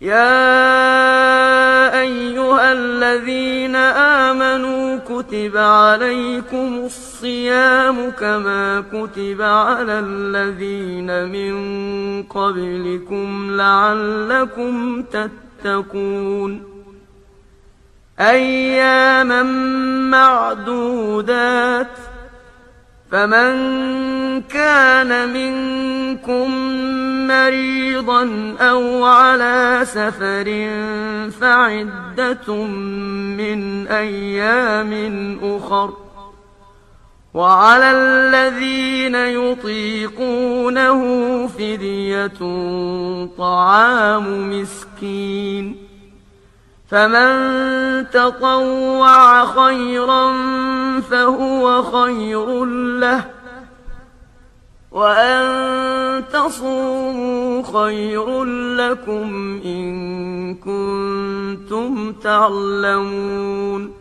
يا أيها الذين آمنوا كتب عليكم الصيام كما كتب على الذين من قبلكم لعلكم تتقون أياما معدودات فمن كان منكم مريضا أو على سفر فعدة من أيام أخر وعلى الذين يطيقونه فدية طعام مسكين فمن تطوع خيرا فهو خير له وأن تصوموا خير لكم إن كنتم تعلمون